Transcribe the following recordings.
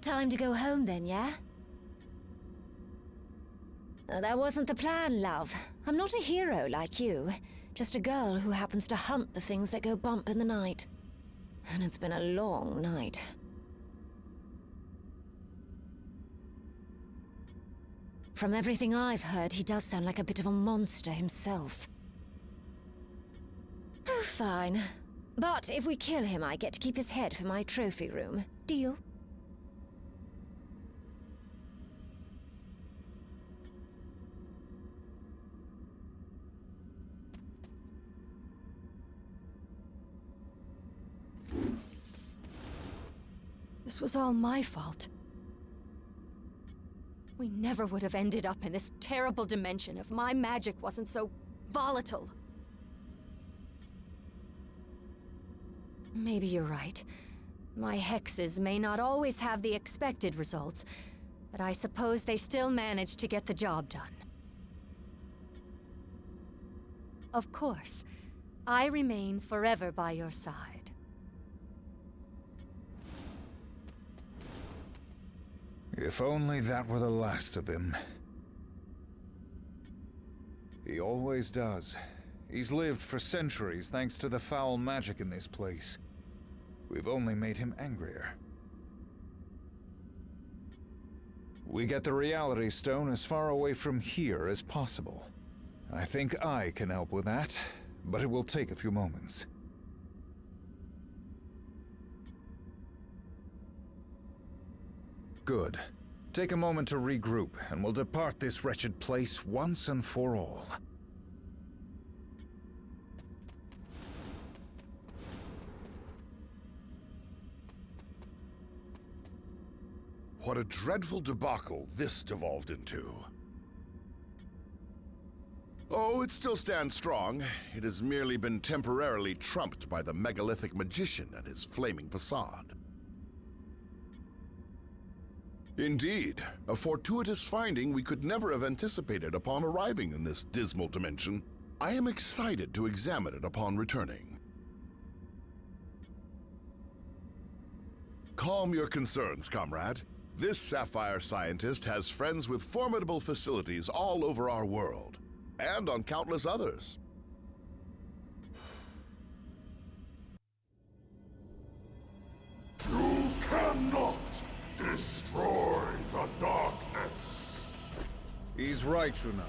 Time to go home then, yeah? That wasn't the plan, love. I'm not a hero like you. Just a girl who happens to hunt the things that go bump in the night. And it's been a long night. From everything I've heard, he does sound like a bit of a monster himself. Oh, fine. But if we kill him, I get to keep his head for my trophy room. Deal? This was all my fault. We never would have ended up in this terrible dimension if my magic wasn't so volatile. Maybe you're right. My hexes may not always have the expected results, but I suppose they still manage to get the job done. Of course, I remain forever by your side. If only that were the last of him. He always does. He's lived for centuries thanks to the foul magic in this place. We've only made him angrier. We get the Reality Stone as far away from here as possible. I think I can help with that, but it will take a few moments. Good. Take a moment to regroup, and we'll depart this wretched place once and for all. What a dreadful debacle this devolved into. Oh, it still stands strong. It has merely been temporarily trumped by the megalithic magician and his flaming facade. Indeed, a fortuitous finding we could never have anticipated upon arriving in this dismal dimension. I am excited to examine it upon returning. Calm your concerns, comrade. This Sapphire scientist has friends with formidable facilities all over our world, and on countless others. You cannot destroy the darkness. He's right, Juno.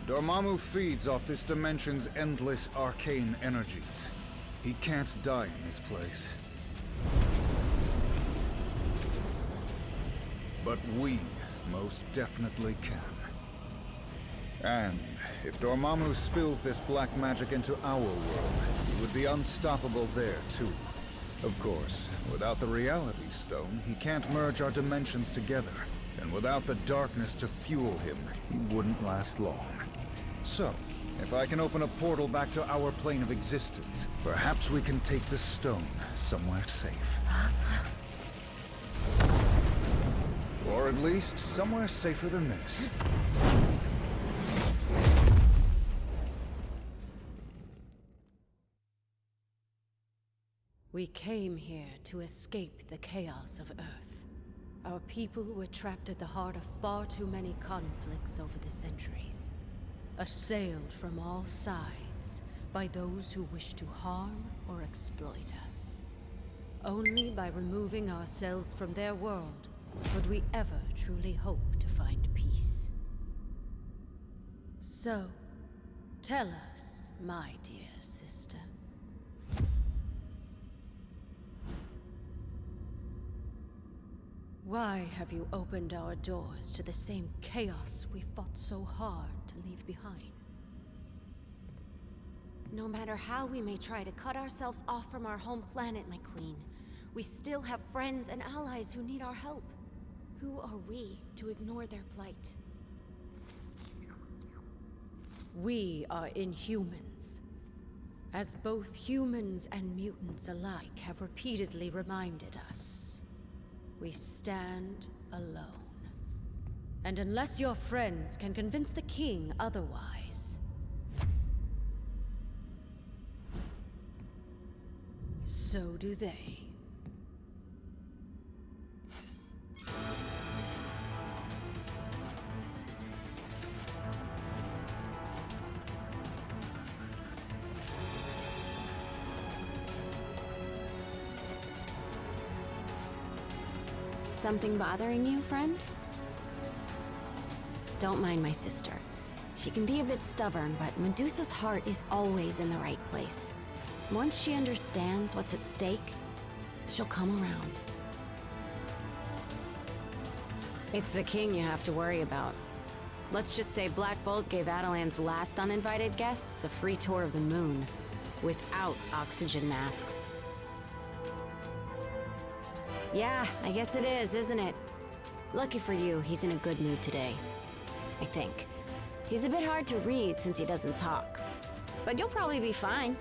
Dormammu feeds off this dimension's endless arcane energies. He can't die in this place. But we most definitely can. And if Dormammu spills this black magic into our world, he would be unstoppable there too. Of course, without the Reality Stone, he can't merge our dimensions together. And without the darkness to fuel him, he wouldn't last long. So, if I can open a portal back to our plane of existence, perhaps we can take the stone somewhere safe. Or at least somewhere safer than this. We came here to escape the chaos of Earth. Our people were trapped at the heart of far too many conflicts over the centuries. Assailed from all sides by those who wish to harm or exploit us. Only by removing ourselves from their world would we ever truly hope to find peace. So, tell us, my dear sister. Why have you opened our doors to the same chaos we fought so hard to leave behind? No matter how we may try to cut ourselves off from our home planet, my queen, we still have friends and allies who need our help. Who are we to ignore their plight? We are Inhumans. As both humans and mutants alike have repeatedly reminded us. We stand alone. And unless your friends can convince the king otherwise, so do they. Something bothering you, friend? Don't mind my sister. She can be a bit stubborn, but Medusa's heart is always in the right place. Once she understands what's at stake, she'll come around. It's the king you have to worry about. Let's just say Black Bolt gave Adelan's last uninvited guests a free tour of the moon, without oxygen masks. Yeah, I guess it is, isn't it? Lucky for you, he's in a good mood today. I think. He's a bit hard to read since he doesn't talk. But you'll probably be fine.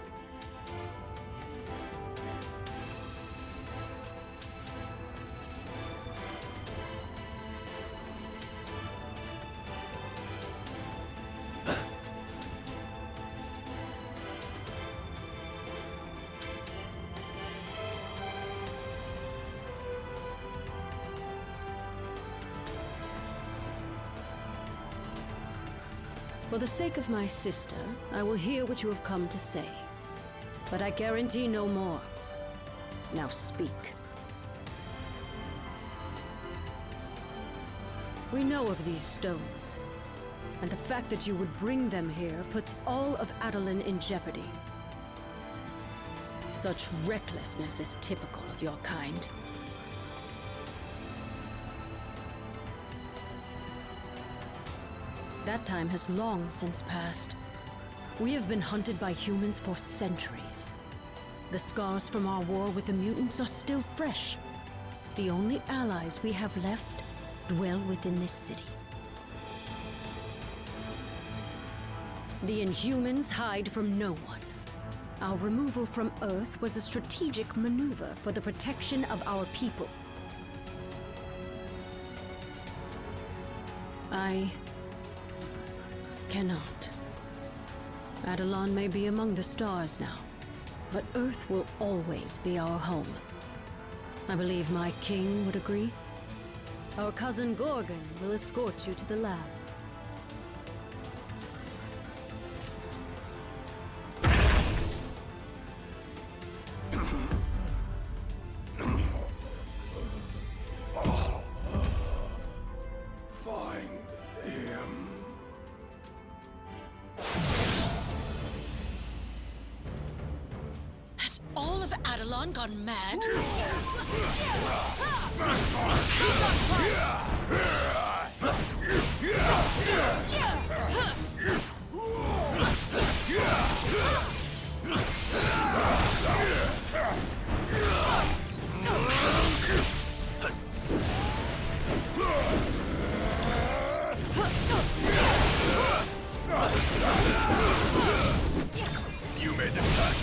For the sake of my sister, I will hear what you have come to say. But I guarantee no more. Now speak. We know of these stones, and the fact that you would bring them here puts all of Adelan in jeopardy. Such recklessness is typical of your kind. That time has long since passed. We have been hunted by humans for centuries. The scars from our war with the mutants are still fresh. The only allies we have left dwell within this city. The Inhumans hide from no one. Our removal from Earth was a strategic maneuver for the protection of our people. I cannot. Adelan may be among the stars now, but Earth will always be our home. I believe my king would agree. Our cousin Gorgon will escort you to the lab. Adelan gone mad? You made the cut.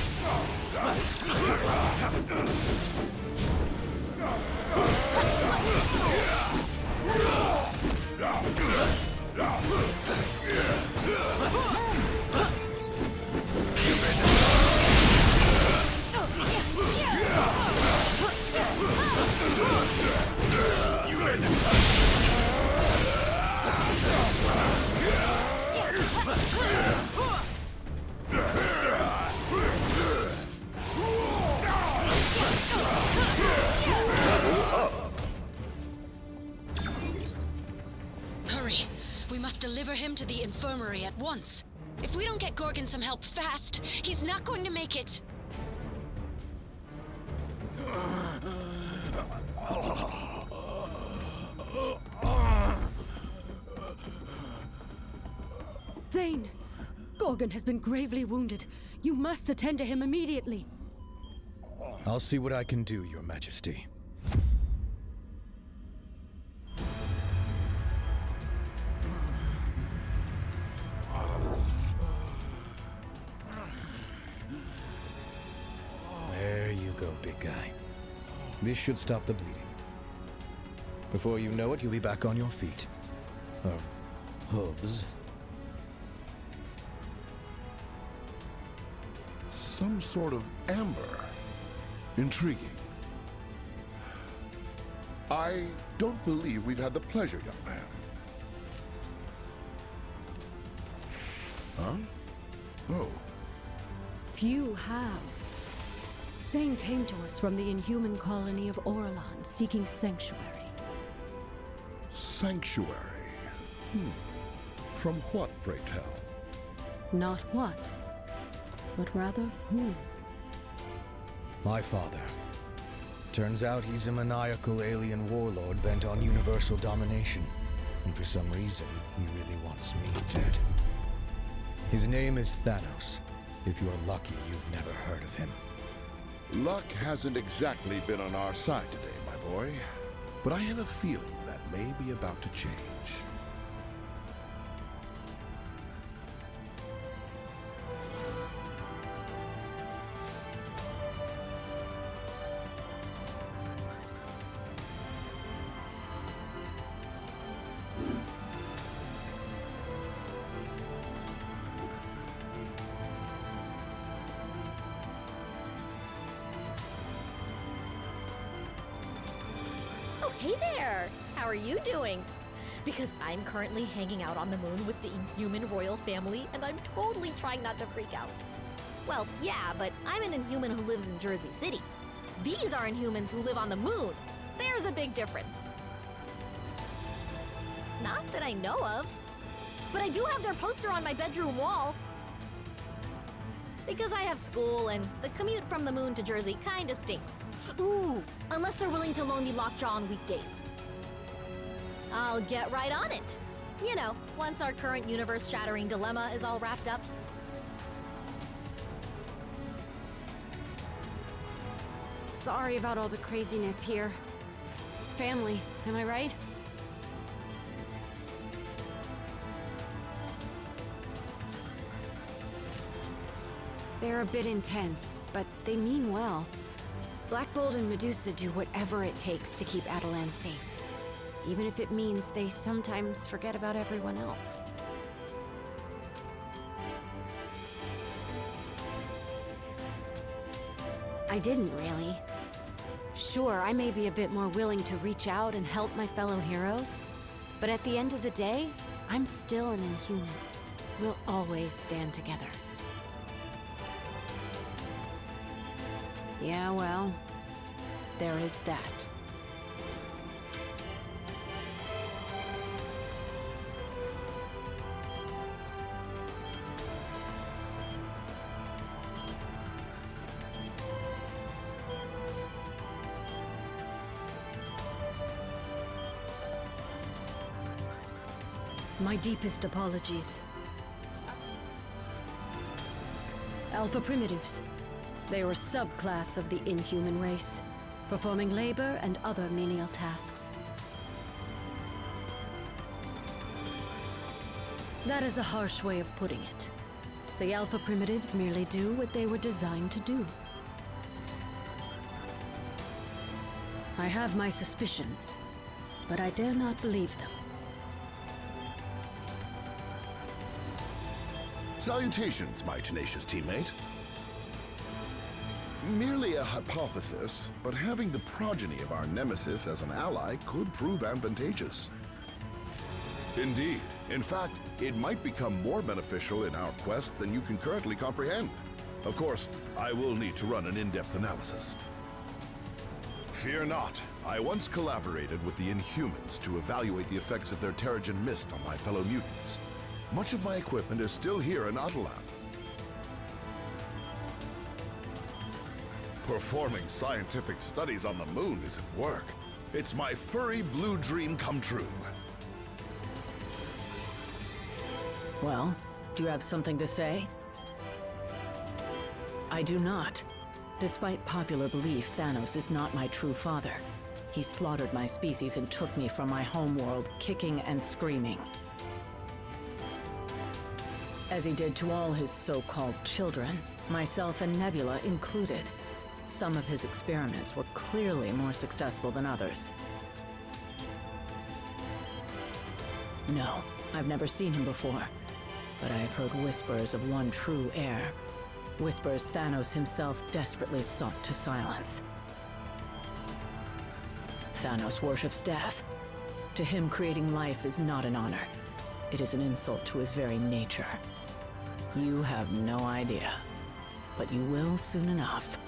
Hurry! We must deliver him to the infirmary at once. If we don't get Gorgon some help fast, he's not going to make it. Thane! Gorgon has been gravely wounded. You must attend to him immediately. I'll see what I can do, Your Majesty. There you go, big guy. This should stop the bleeding. Before you know it, you'll be back on your feet. Hooves. Some sort of amber. Intriguing. I don't believe we've had the pleasure, young man. Huh? Oh. Few have. Thane came to us from the Inhuman colony of Orlan, seeking sanctuary. sanctuary. From what, pray tell? Not what, but rather who. My father. Turns out he's a maniacal alien warlord bent on universal domination. And for some reason, he really wants me dead. His name is Thanos. If you're lucky, you've never heard of him. Luck hasn't exactly been on our side today, my boy. But I have a feeling that may be about to change. Oh, hey there! How are you doing? Because I'm currently hanging out on the moon with the Inhuman royal family, and I'm totally trying not to freak out. Well, yeah, but I'm an Inhuman who lives in Jersey City. These are Inhumans who live on the moon. There's a big difference. Not that I know of. But I do have their poster on my bedroom wall. Because I have school, and the commute from the moon to Jersey kinda stinks. Ooh, unless they're willing to loan me Lockjaw on weekdays. I'll get right on it. You know, once our current universe-shattering dilemma is all wrapped up. Sorry about all the craziness here. Family, am I right? They're a bit intense, but they mean well. Black Bolt and Medusa do whatever it takes to keep Adelan safe. Even if it means they sometimes forget about everyone else. I didn't really. Sure, I may be a bit more willing to reach out and help my fellow heroes, but at the end of the day, I'm still an Inhuman. We'll always stand together. Yeah, well, there is that. My deepest apologies. Alpha Primitives. They were a subclass of the Inhuman race, performing labor and other menial tasks. That is a harsh way of putting it. The Alpha Primitives merely do what they were designed to do. I have my suspicions, but I dare not believe them. Salutations, my tenacious teammate. Merely a hypothesis, but having the progeny of our nemesis as an ally could prove advantageous. Indeed. In fact, it might become more beneficial in our quest than you can currently comprehend. Of course, I will need to run an in-depth analysis. Fear not. I once collaborated with the Inhumans to evaluate the effects of their Terrigen Mist on my fellow mutants. Much of my equipment is still here in Atalan. Performing scientific studies on the moon isn't work. It's my furry blue dream come true. Well, do you have something to say? I do not. Despite popular belief, Thanos is not my true father. He slaughtered my species and took me from my homeworld, kicking and screaming. As he did to all his so-called children, myself and Nebula included. Some of his experiments were clearly more successful than others. No, I've never seen him before, but I have heard whispers of one true heir. Whispers Thanos himself desperately sought to silence. Thanos worships death. To him, creating life is not an honor. It is an insult to his very nature. You have no idea, but you will soon enough.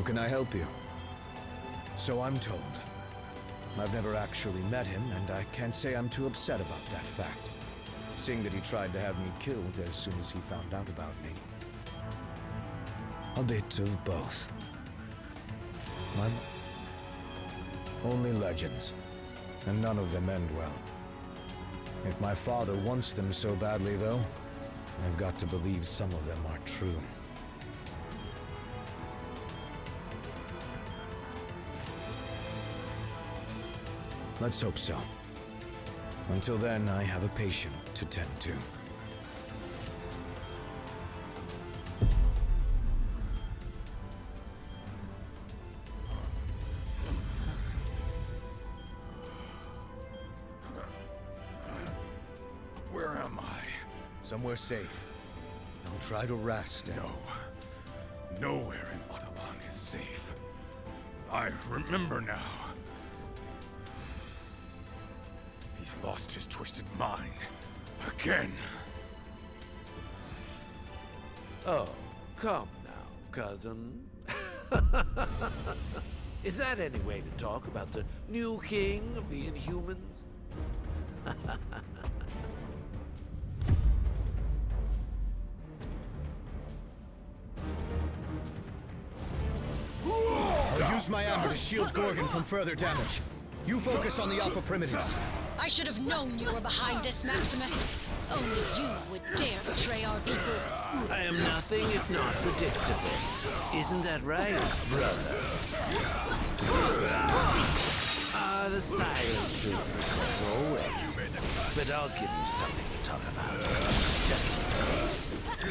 How can I help you? So I'm told. I've never actually met him, and I can't say I'm too upset about that fact, seeing that he tried to have me killed as soon as he found out about me. A bit of both. Well, only legends, and none of them end well. If my father wants them so badly, though, I've got to believe some of them are true. Let's hope so. Until then, I have a patient to tend to. Where am I? Somewhere safe. Don't try to rest. No. Nowhere in Atalan is safe. I remember now. He's lost his twisted mind. Again. Oh, come now, cousin. Is that any way to talk about the new king of the Inhumans? I'll use my armor to shield Gorgon from further damage. You focus on the Alpha Primitives. I should have known you were behind this, Maximus. Only you would dare betray our people. I am nothing if not predictable. Isn't that right, brother? The silent trooper, as always. But I'll give you something to talk about. Just a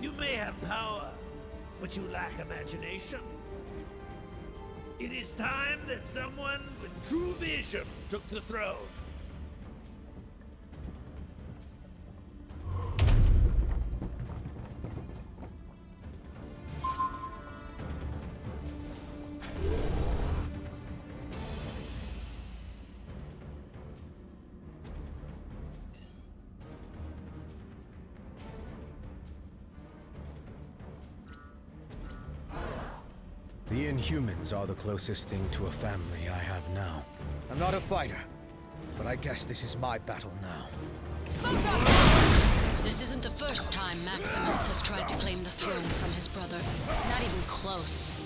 You may have power, but you lack imagination. It is time that someone with true vision took the throne. The Inhumans are the closest thing to a family I have now. I'm not a fighter, but I guess this is my battle now. This isn't the first time Maximus has tried to claim the throne from his brother. Not even close.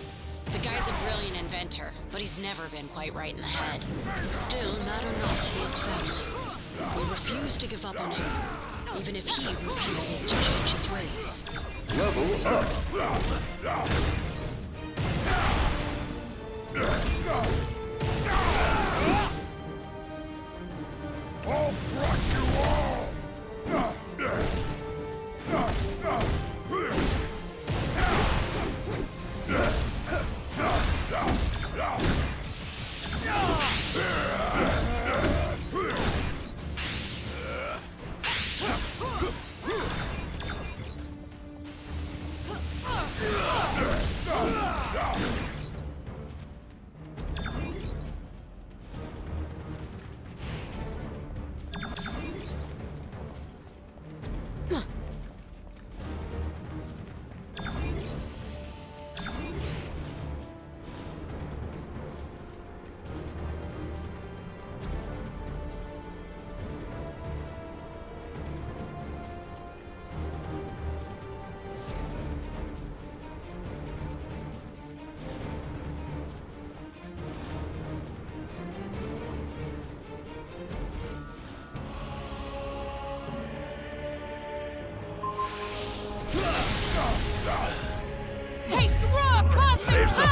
The guy's a brilliant inventor, but he's never been quite right in the head. Still, matter not, he is family. We refuse to give up on him, even if he refuses to change his ways. Level up! I'll crush you all!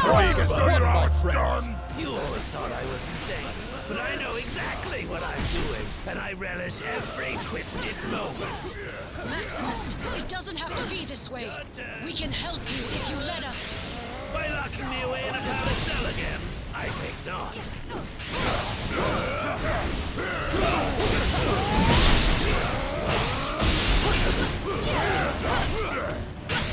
my friends. You always thought I was insane, but I know exactly what I'm doing, and I relish every twisted moment. Maximus, it doesn't have to be this way. We can help you if you let us. By locking me away in a palace cell again? I think not.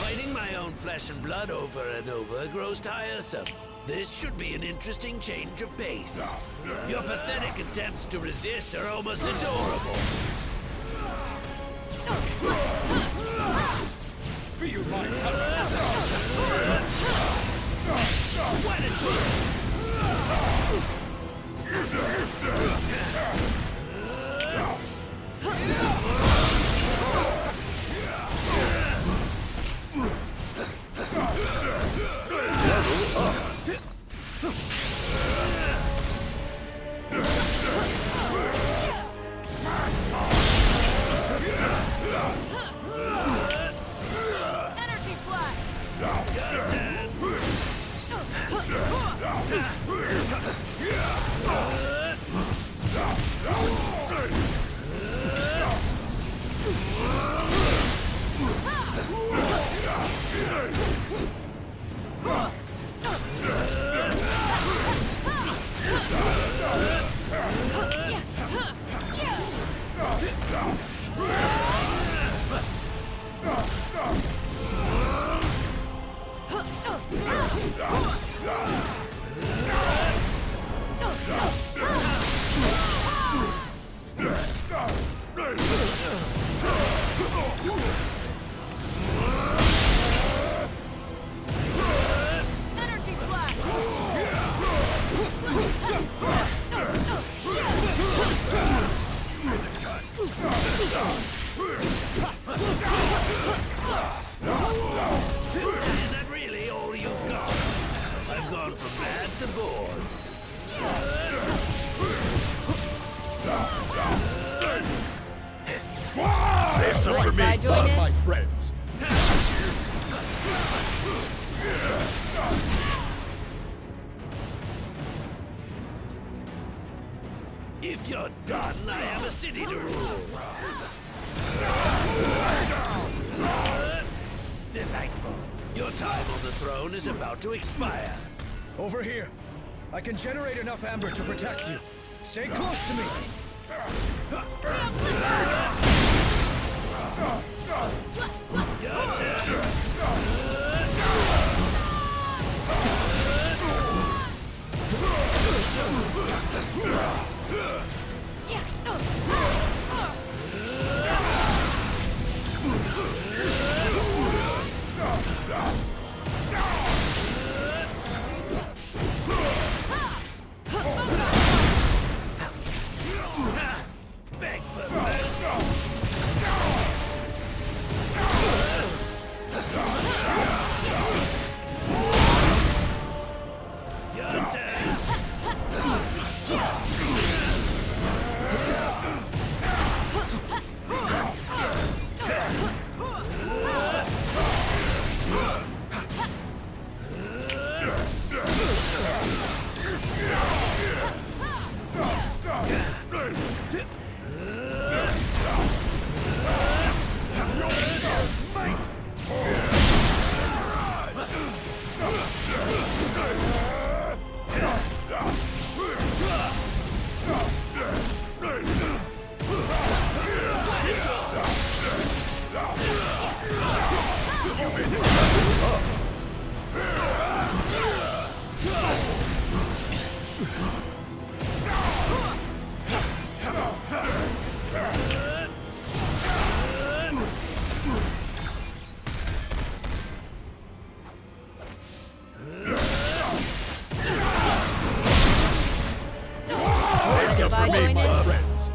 Fighting my own flesh and blood over and over grows tiresome. This should be an interesting change of pace. Your pathetic attempts to resist are almost adorable. Feel my Why did you... Energy flash! Energy flash! Is that really all you got? I've gone from bad to bored. Save some for me, my friends. If you're done, I have a city to rule. Delightful. Your time on the throne is about to expire. Over here. I can generate enough amber to protect you. Stay close to me. Beg for mercy. Your turn. For me, my friends.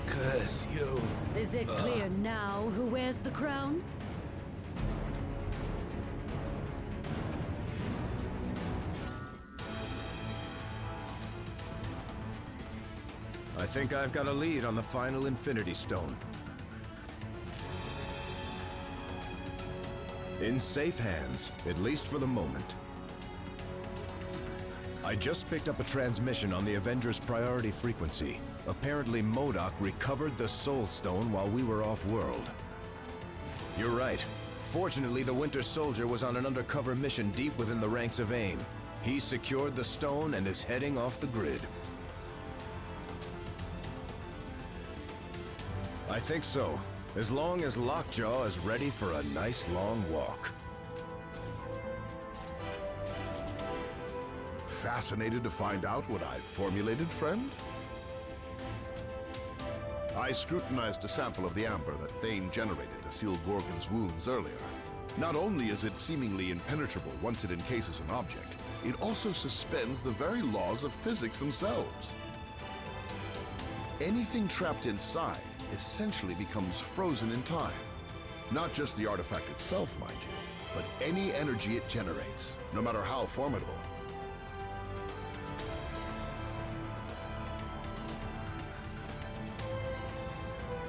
Curse you. Is it clear now who wears the crown? I I think I've got a lead on the final Infinity Stone. In safe hands, at least for the moment. I just picked up a transmission on the Avengers priority frequency. Apparently MODOK recovered the Soul Stone while we were off-world. You're right. Fortunately, the Winter Soldier was on an undercover mission deep within the ranks of AIM. He secured the stone and is heading off the grid. I think so, as long as Lockjaw is ready for a nice long walk. Fascinated to find out what I've formulated, friend? I scrutinized a sample of the amber that Thane generated to seal Gorgon's wounds earlier. Not only is it seemingly impenetrable once it encases an object, it also suspends the very laws of physics themselves. Anything trapped inside essentially becomes frozen in time. Not just the artifact itself, mind you, but any energy it generates, no matter how formidable.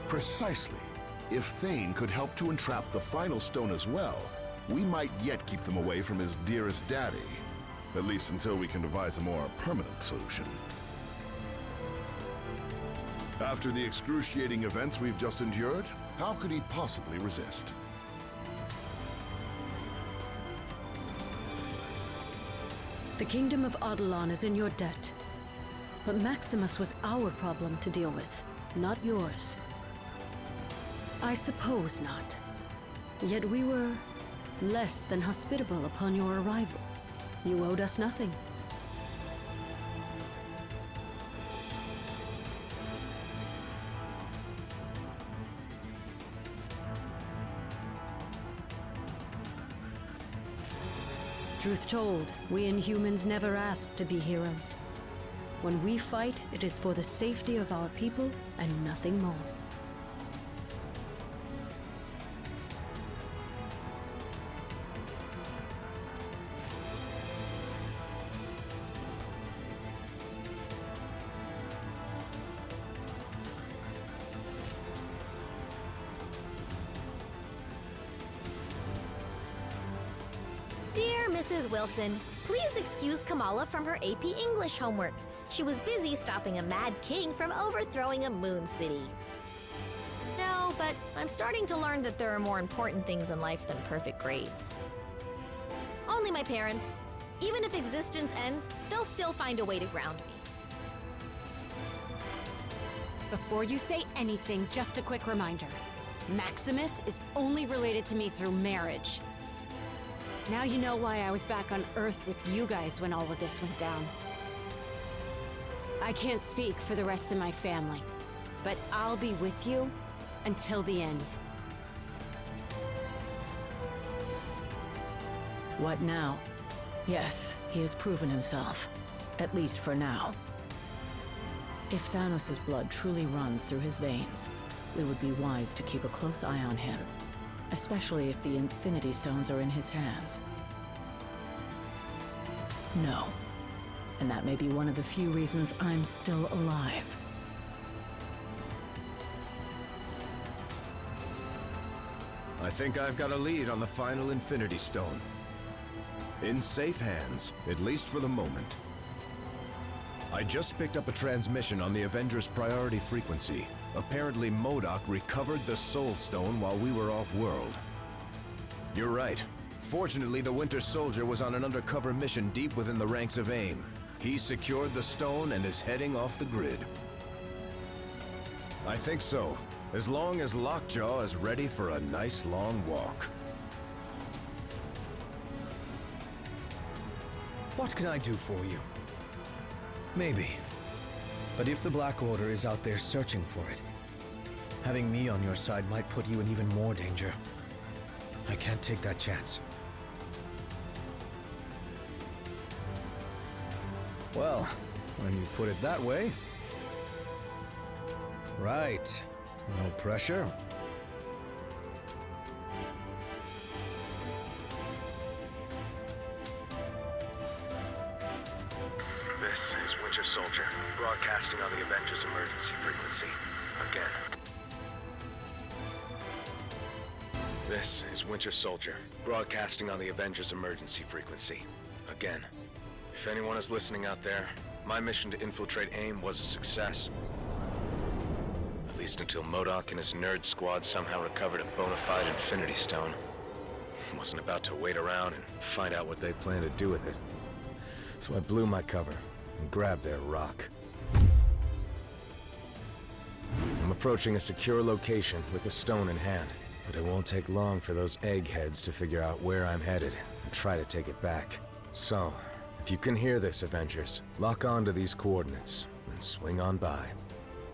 Precisely. If Thane could help to entrap the final stone as well, we might yet keep them away from his dearest daddy. At least until we can devise a more permanent solution. After the excruciating events we've just endured, how could he possibly resist? The kingdom of Adoulon is in your debt. But Maximus was our problem to deal with, not yours. I suppose not. Yet we were less than hospitable upon your arrival. You owed us nothing. Truth told, we Inhumans never asked to be heroes. When we fight, it is for the safety of our people and nothing more. Dear Mrs. Wilson, please excuse Kamala from her AP English homework. She was busy stopping a mad king from overthrowing a moon city. No, but I'm starting to learn that there are more important things in life than perfect grades. Only my parents. Even if existence ends, they'll still find a way to ground me. Before you say anything, just a quick reminder. Maximus is only related to me through marriage. Now you know why I was back on Earth with you guys when all of this went down. I can't speak for the rest of my family, but I'll be with you until the end. What now? Yes, he has proven himself. At least for now. If Thanos' blood truly runs through his veins, it would be wise to keep a close eye on him. Especially if the Infinity Stones are in his hands. No. And that may be one of the few reasons I'm still alive. I think I've got a lead on the final Infinity Stone. In safe hands, at least for the moment. I just picked up a transmission on the Avengers priority frequency. Apparently MODOK recovered the Soul Stone while we were off-world. You're right. Fortunately, the Winter Soldier was on an undercover mission deep within the ranks of AIM. He secured the stone and is heading off the grid. I think so, as long as Lockjaw is ready for a nice long walk. What can I do for you? Maybe. But if the Black Order is out there searching for it, having me on your side might put you in even more danger. I can't take that chance. Well, when you put it that way... Right. No pressure. This is Winter Soldier. Broadcasting on the Avengers emergency frequency. Again. This is Winter Soldier, broadcasting on the Avengers emergency frequency. Again. If anyone is listening out there, my mission to infiltrate AIM was a success. At least until MODOK and his nerd squad somehow recovered a bona fide Infinity Stone. Wasn't about to wait around and find out what they plan to do with it. So I blew my cover and grabbed their rock. I'm approaching a secure location with the stone in hand, but it won't take long for those eggheads to figure out where I'm headed and try to take it back. So, if you can hear this, Avengers, lock on to these coordinates and swing on by.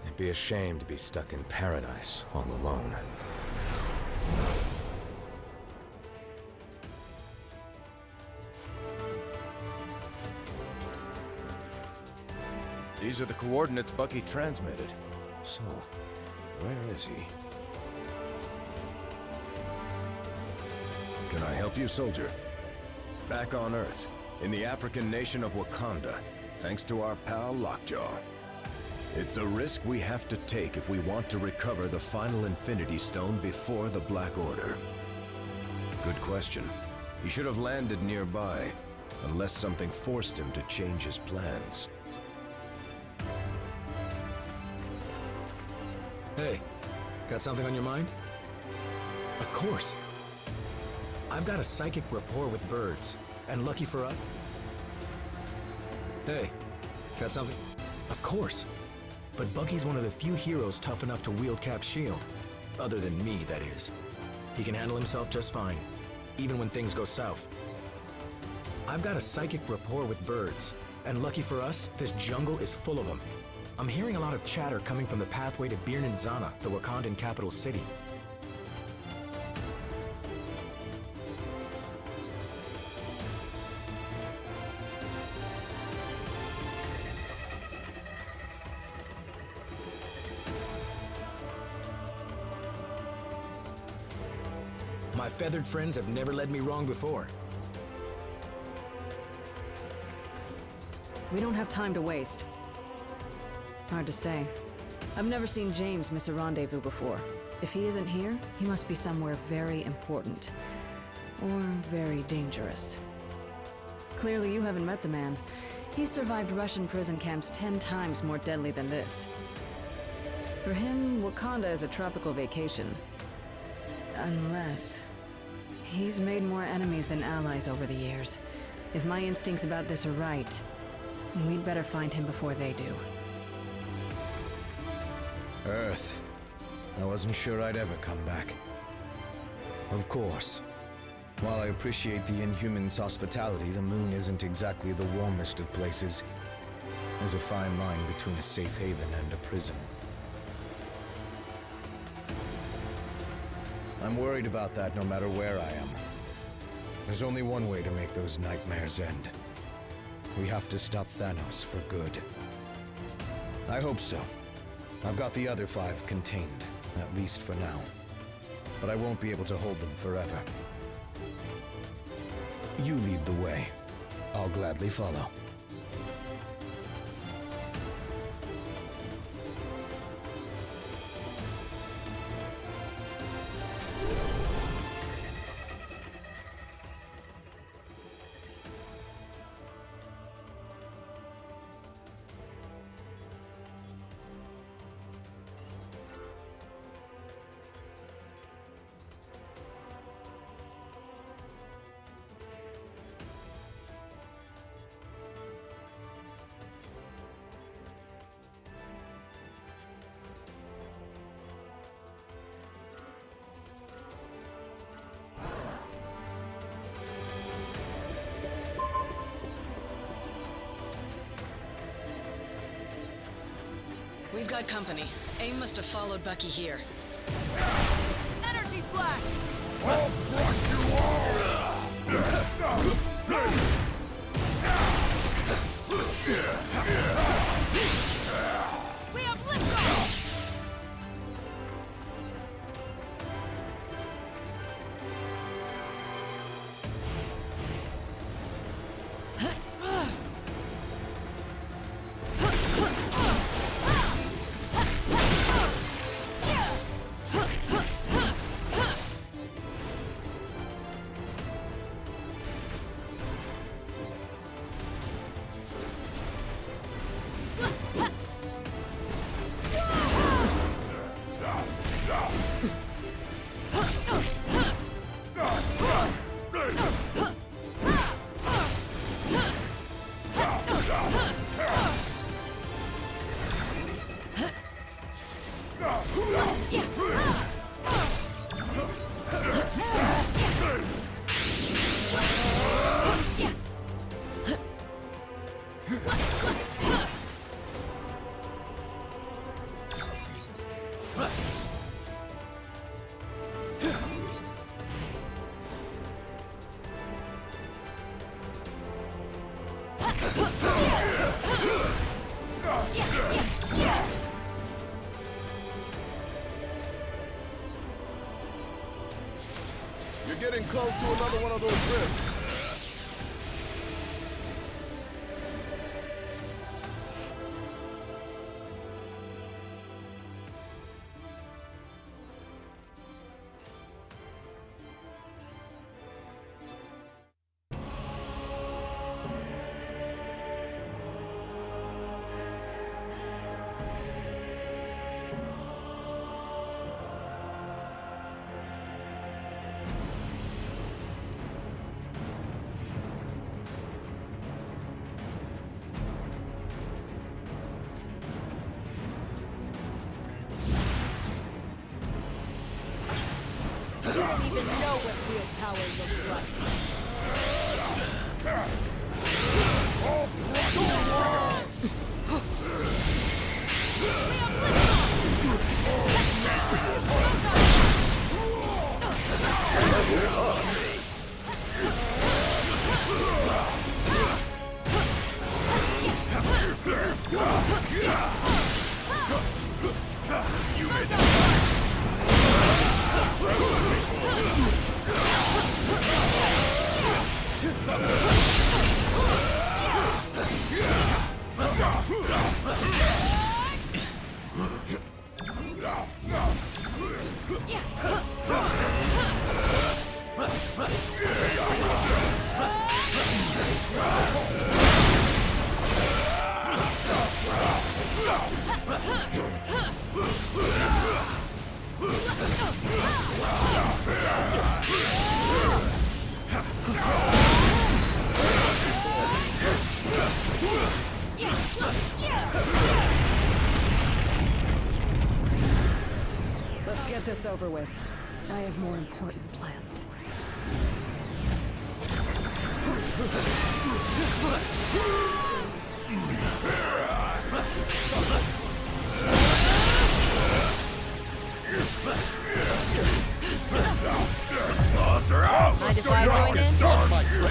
It'd be a shame to be stuck in paradise all alone. These are the coordinates Bucky transmitted. So, where is he? Can I help you, soldier? Back on Earth, in the African nation of Wakanda, thanks to our pal Lockjaw. It's a risk we have to take if we want to recover the final Infinity Stone before the Black Order. Good question. He should have landed nearby, unless something forced him to change his plans. Hey, got something on your mind? Of course. I've got a psychic rapport with birds, and lucky for us... Hey, got something? Of course. But Bucky's one of the few heroes tough enough to wield Cap's shield. Other than me, that is. He can handle himself just fine, even when things go south. I've got a psychic rapport with birds, and lucky for us, this jungle is full of them. I'm hearing a lot of chatter coming from the pathway to Bir-Ninzana, the Wakandan capital city. My feathered friends have never led me wrong before. We don't have time to waste. Hard to say. I've never seen James miss a rendezvous before. If he isn't here, he must be somewhere very important. Or very dangerous. Clearly you haven't met the man. He's survived Russian prison camps 10 times more deadly than this. For him, Wakanda is a tropical vacation. Unless... he's made more enemies than allies over the years. If my instincts about this are right, we'd better find him before they do. Earth. I wasn't sure I'd ever come back. Of course. While I appreciate the Inhumans' hospitality, the moon isn't exactly the warmest of places. There's a fine line between a safe haven and a prison. I'm worried about that no matter where I am. There's only one way to make those nightmares end. We have to stop Thanos for good. I hope so. I've got the other 5 contained, at least for now. But I won't be able to hold them forever. You lead the way. I'll gladly follow. We've got company. AIM must have followed Bucky here. Energy flash! I'll crush you all! We have liftoff! You're getting close to another one of those rifts. You don't even know what real power looks You made it. Let's get this over with. I have more important plans. Claws are out! Mind if I join in? Done.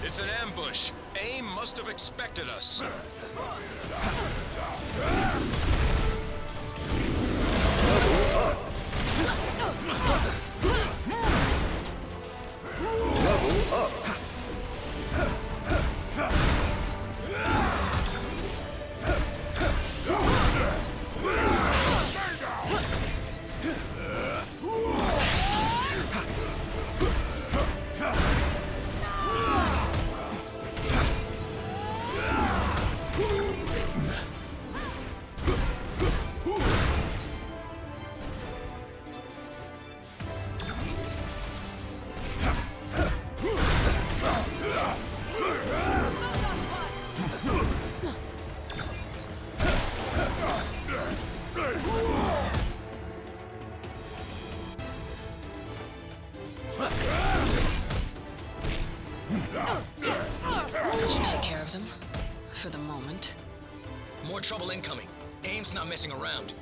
It's an ambush. AIM must have expected us. Level up! For the moment. More trouble incoming. AIM's not messing around.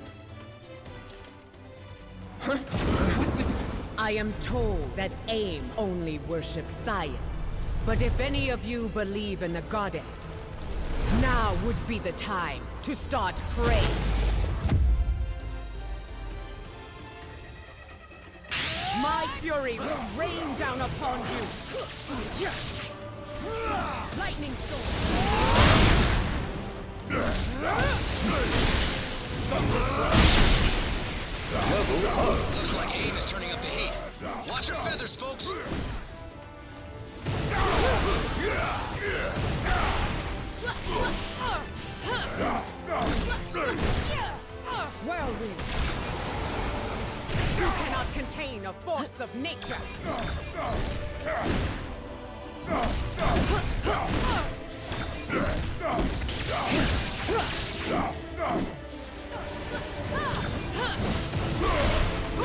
I am told that AIM only worships science. But if any of you believe in the goddess, now would be the time to start praying. My fury will rain down upon you. Lightning storm. Looks like AIM is turning up the heat. Watch your feathers, folks! Whirlwind! You cannot contain a force of nature!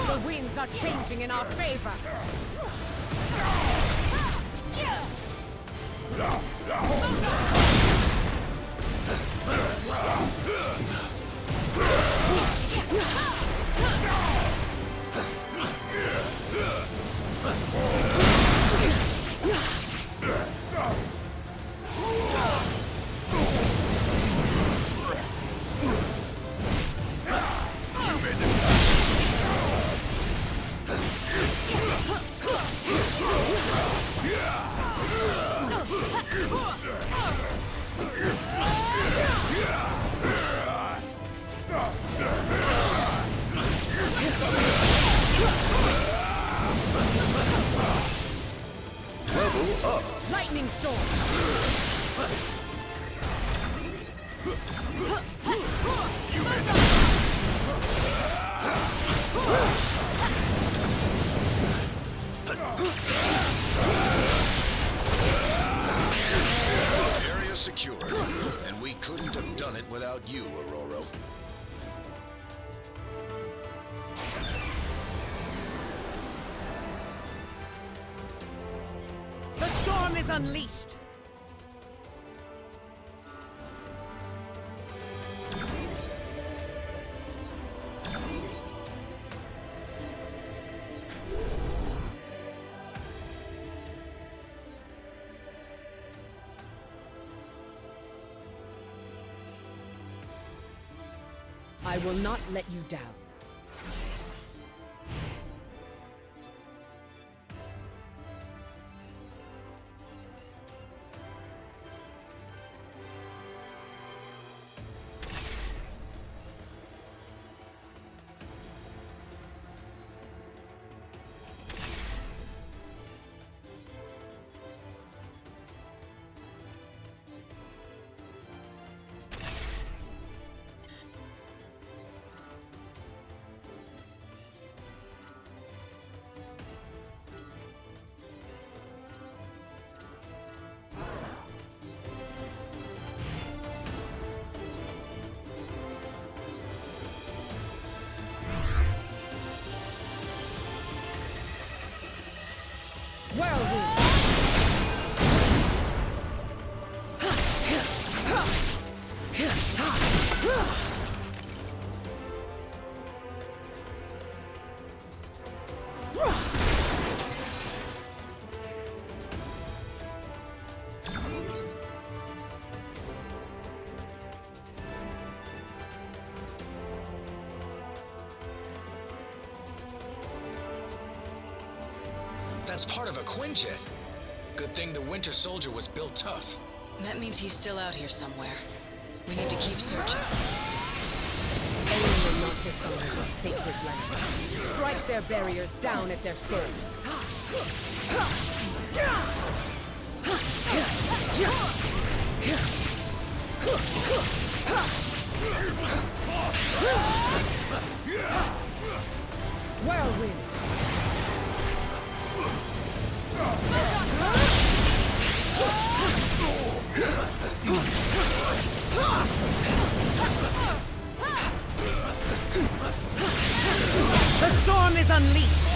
The winds are changing in our favor! Level up! Lightning storm! Area secured, and we couldn't have done it without you, Aurora. The storm is unleashed! I will not let you down. was part of a Quinjet. Good thing the Winter Soldier was built tough. That means he's still out here somewhere. We need to keep searching. Aim will not dishonor this sacred land. Strike their barriers down at their source. Whirlwind! The storm is unleashed!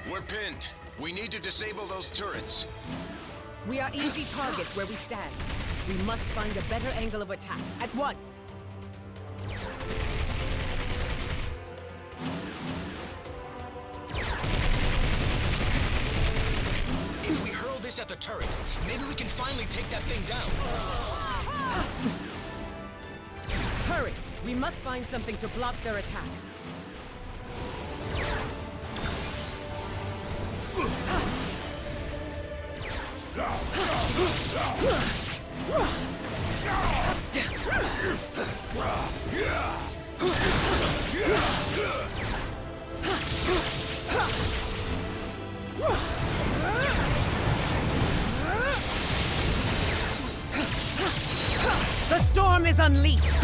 We're pinned. We need to disable those turrets. We are easy targets where we stand. We must find a better angle of attack at once. If we hurl this at the turret, maybe we can finally take that thing down. Hurry! We must find something to block their attacks. The storm is unleashed!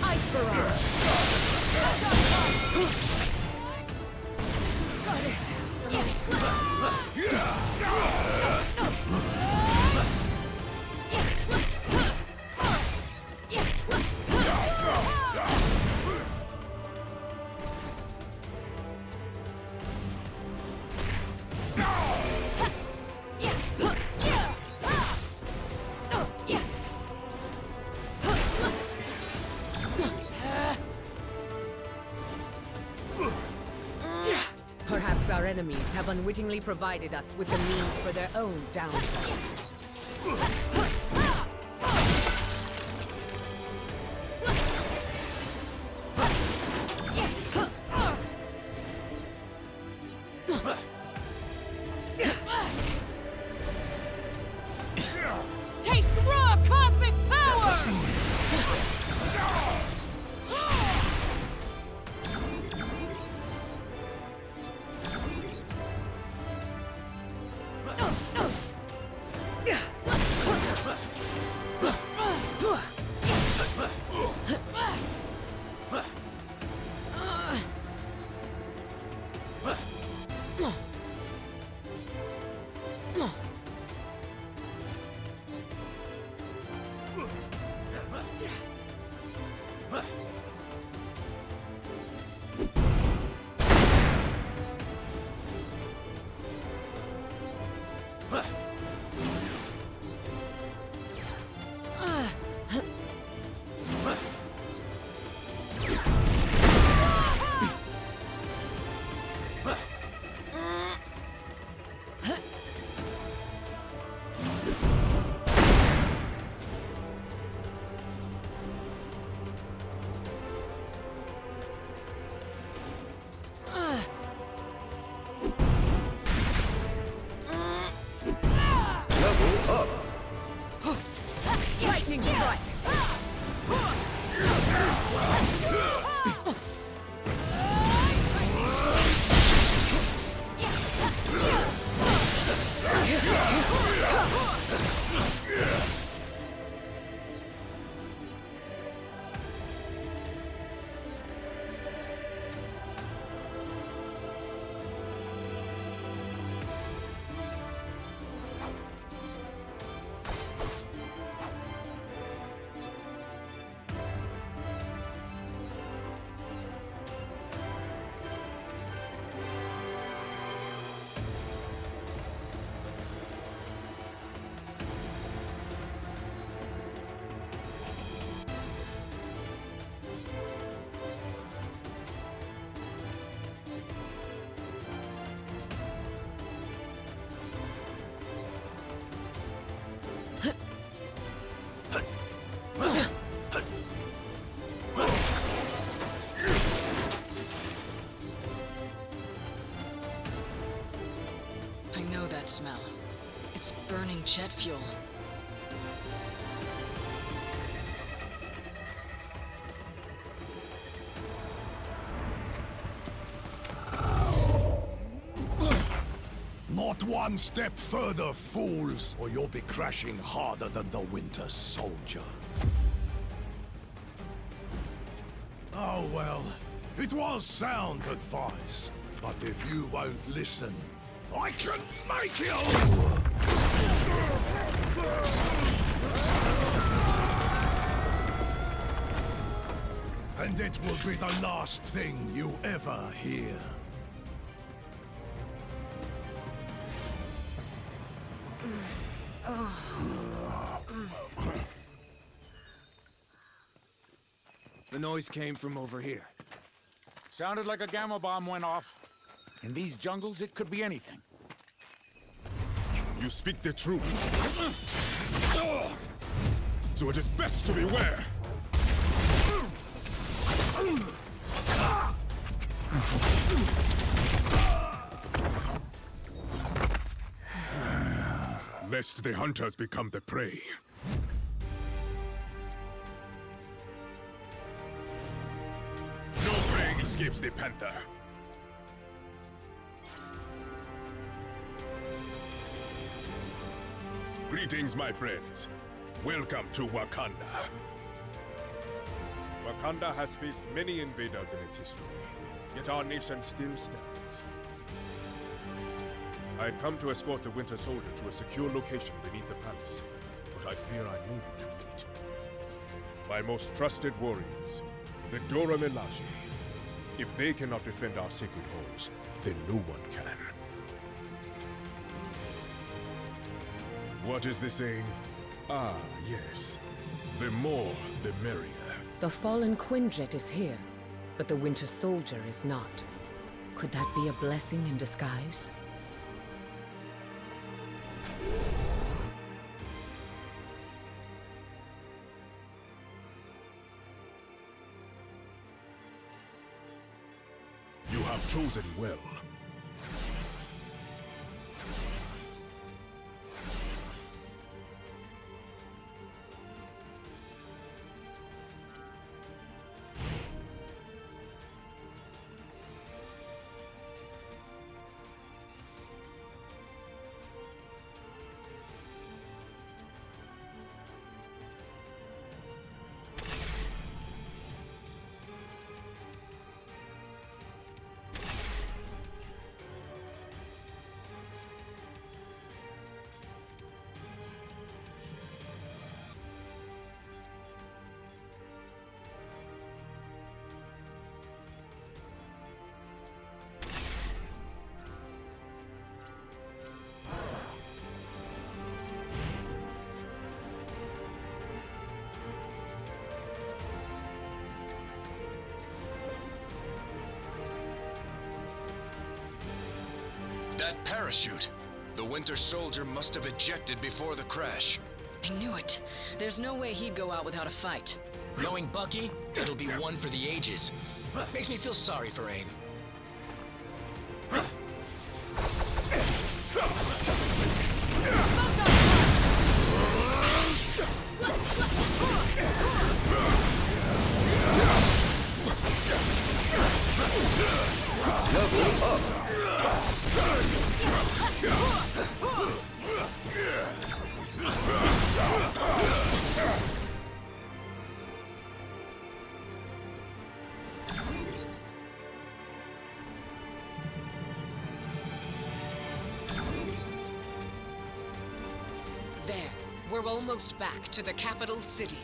Ice barrage! Perhaps our enemies have unwittingly provided us with the means for their own downfall. smell. It's burning jet fuel. Not one step further, fools, or you'll be crashing harder than the Winter Soldier. Oh well, it was sound advice, but if you won't listen, I can make you! And it will be the last thing you ever hear. The noise came from over here. Sounded like a gamma bomb went off. In these jungles, it could be anything. You speak the truth. So it is best to beware. Lest the hunters become the prey. No prey escapes the panther. Greetings, my friends. Welcome to Wakanda. Wakanda has faced many invaders in its history, yet our nation still stands. I had come to escort the Winter Soldier to a secure location beneath the palace, but I fear I may be too late. My most trusted warriors, the Dora Milaje. If they cannot defend our sacred halls, then no one can. What is the saying? Ah, yes. The more, the merrier. The fallen Quinjet is here, but the Winter Soldier is not. Could that be a blessing in disguise? You have chosen well. That parachute! The Winter Soldier must have ejected before the crash. I knew it. There's no way he'd go out without a fight. Knowing Bucky, it'll be one for the ages. Makes me feel sorry for AIM. Level up! There, we're almost back to the capital city.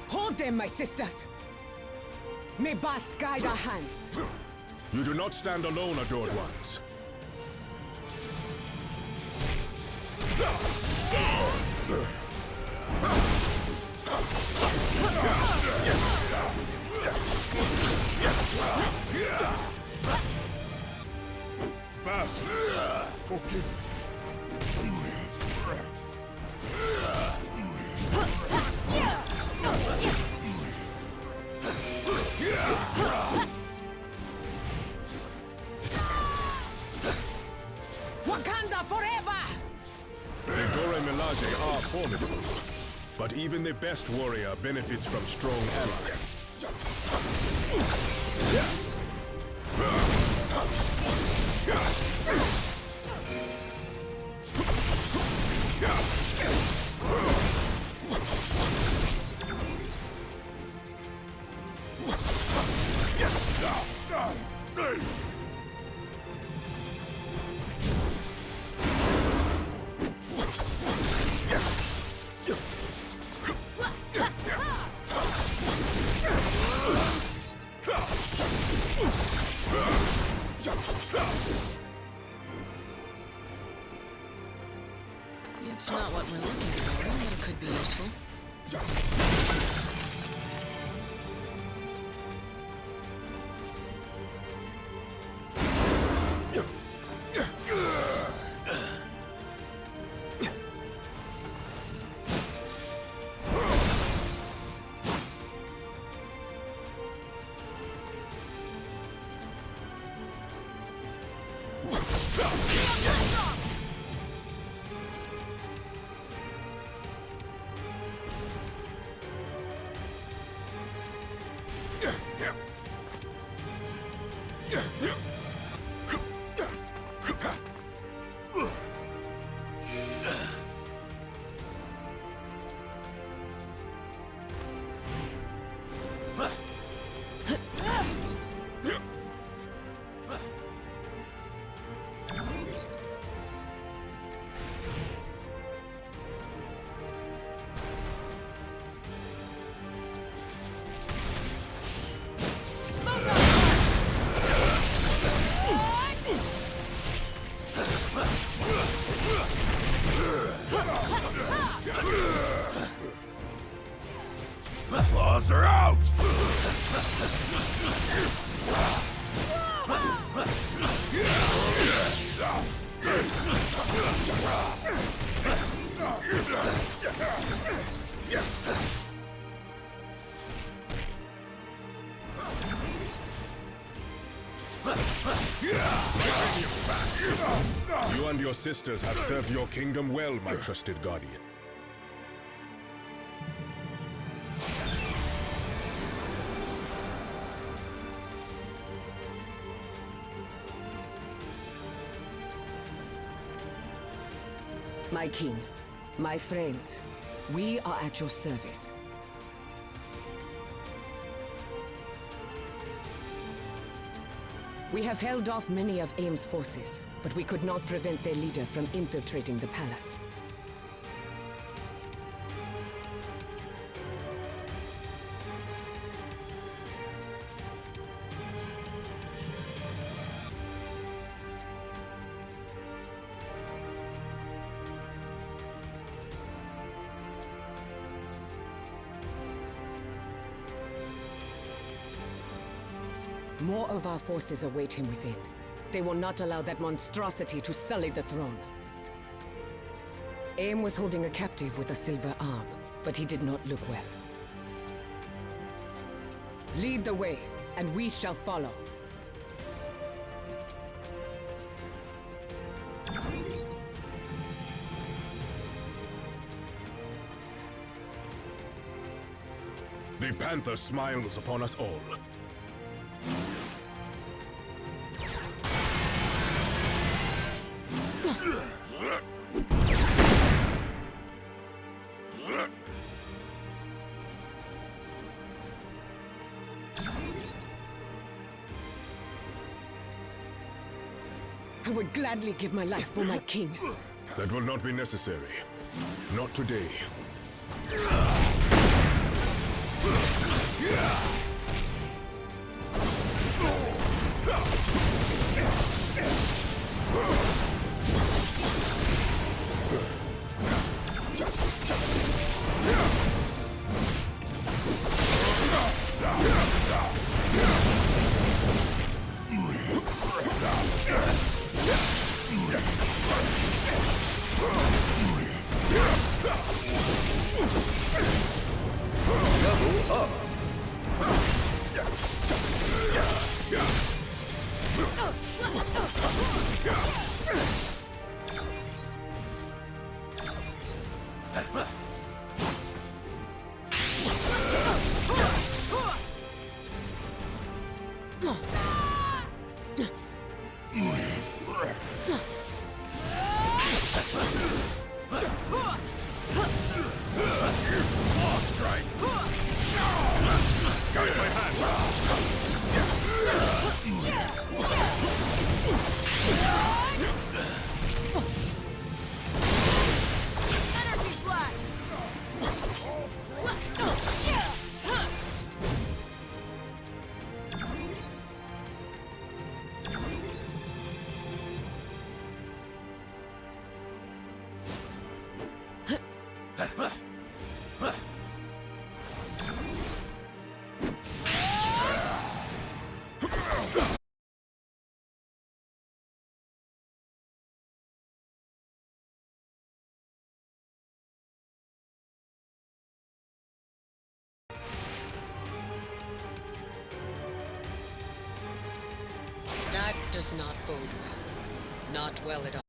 Hold them, my sisters! May Bast guide our hands. You do not stand alone, adored ones. Bast, forgive me. formidable. But even the best warrior benefits from strong allies. It's not what we're looking for, but it could be useful. Claws are out! You and your sisters have served your kingdom well, my trusted guardian. My king, my friends, we are at your service. We have held off many of AIM's forces, but we could not prevent their leader from infiltrating the palace. More of our forces await him within. They will not allow that monstrosity to sully the throne. AIM was holding a captive with a silver arm, but he did not look well. Lead the way, and we shall follow. The Panther smiles upon us all. I would gladly give my life for my king. That will not be necessary. Not today. Got my hands. Energy blast! That does not bode well. Not well at all.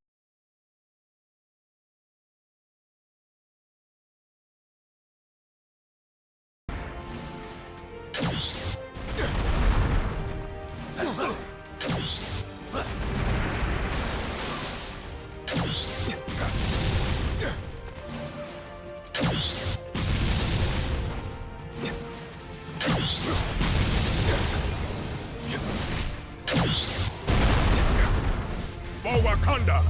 For Wakanda!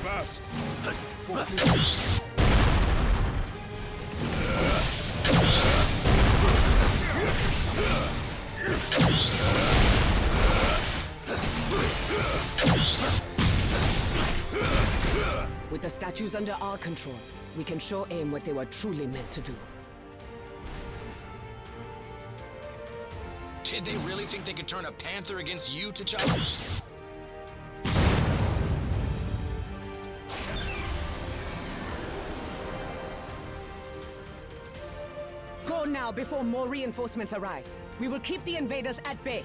Fast! With the statues under our control, we can show AIM what they were truly meant to do. Did they really think they could turn a panther against you, T'Challa? Go now before more reinforcements arrive. We will keep the invaders at bay.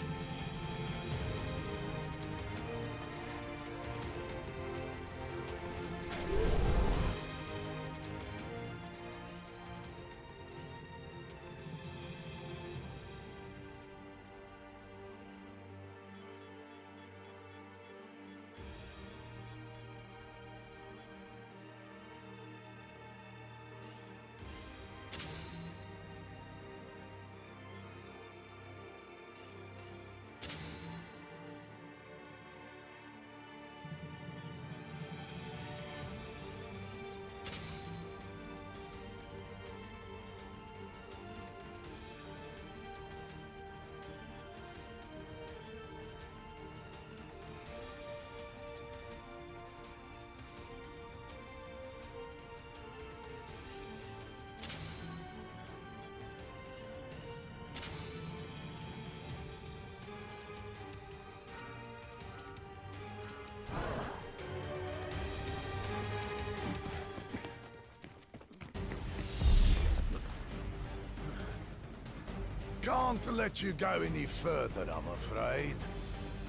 Can't let you go any further, I'm afraid.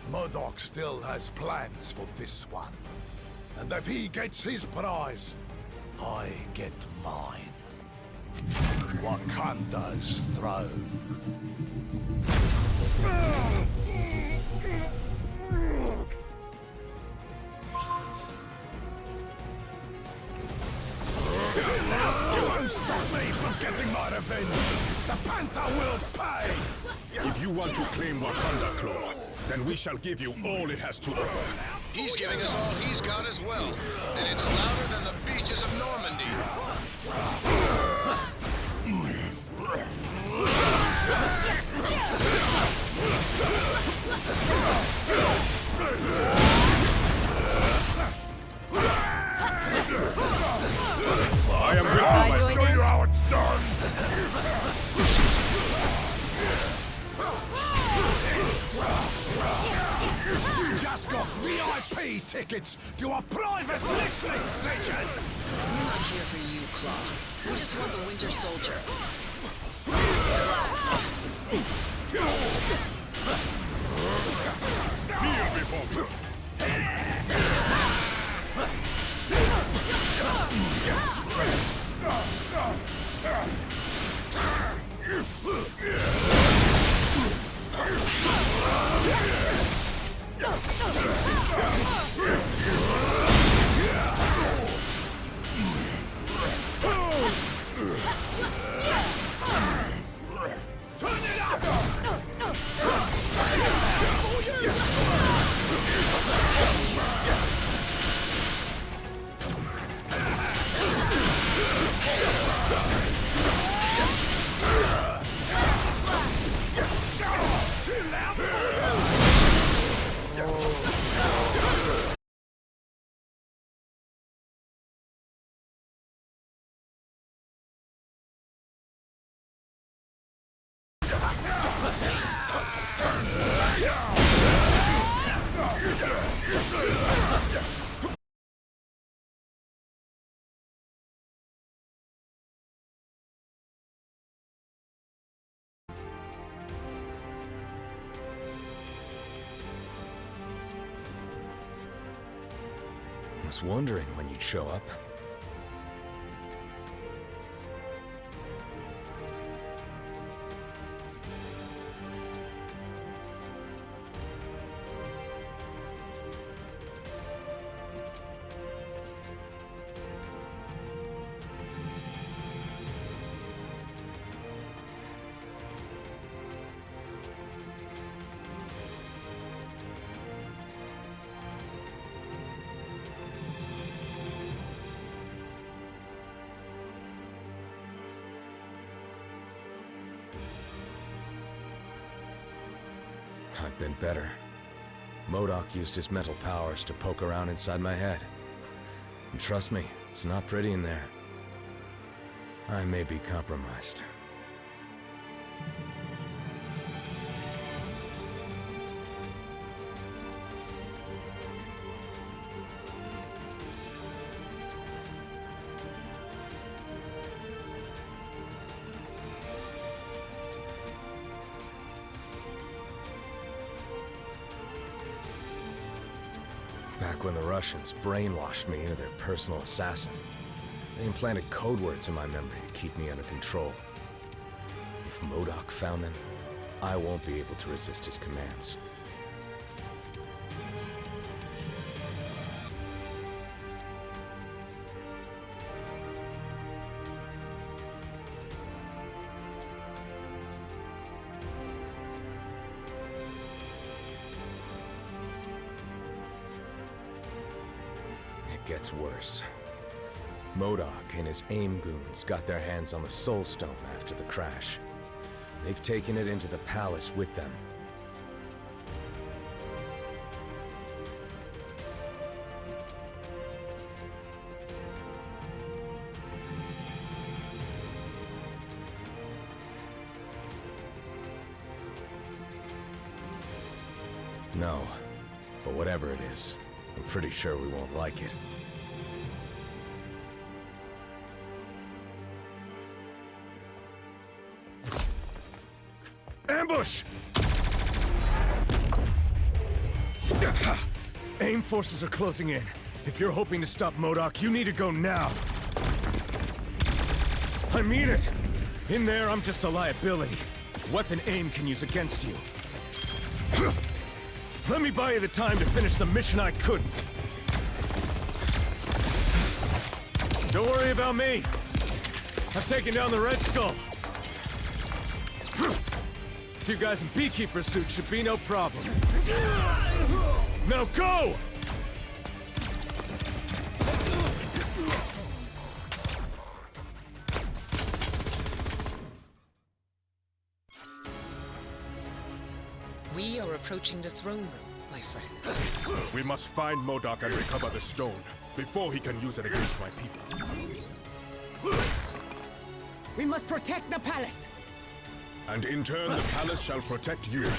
MODOK still has plans for this one. And if he gets his prize, I get mine. Wakanda's throne. Don't stop me from getting my revenge! The Panther will pay! If you want to claim Wakanda, Claw, then we shall give you all it has to offer. He's giving us all he's got as well. And it's louder than the beaches of Normandy. tickets to a private listening session! We're not here for you, Claw. We just want the Winter Soldier. Kneel before me. Turn it up! I was wondering when you'd show up. I've been better. MODOK used his mental powers to poke around inside my head. And trust me, it's not pretty in there. I may be compromised. Back when the Russians brainwashed me into their personal assassin, they implanted code words in my memory to keep me under control. If MODOK found them, I won't be able to resist his commands. It gets worse. MODOK and his AIM goons got their hands on the Soul Stone after the crash. They've taken it into the palace with them. No, but whatever it is, I'm pretty sure we won't like it. Ambush! AIM forces are closing in. If you're hoping to stop MODOK, you need to go now. I mean it! In there, I'm just a liability. Weapon AIM can use against you. Let me buy you the time to finish the mission I couldn't. Don't worry about me. I've taken down the Red Skull. You guys in Beekeeper suits should be no problem. Now go! We are approaching the throne room, my friend. We must find MODOK and recover the stone before he can use it against my people. We must protect the palace! And in turn, the palace shall protect you.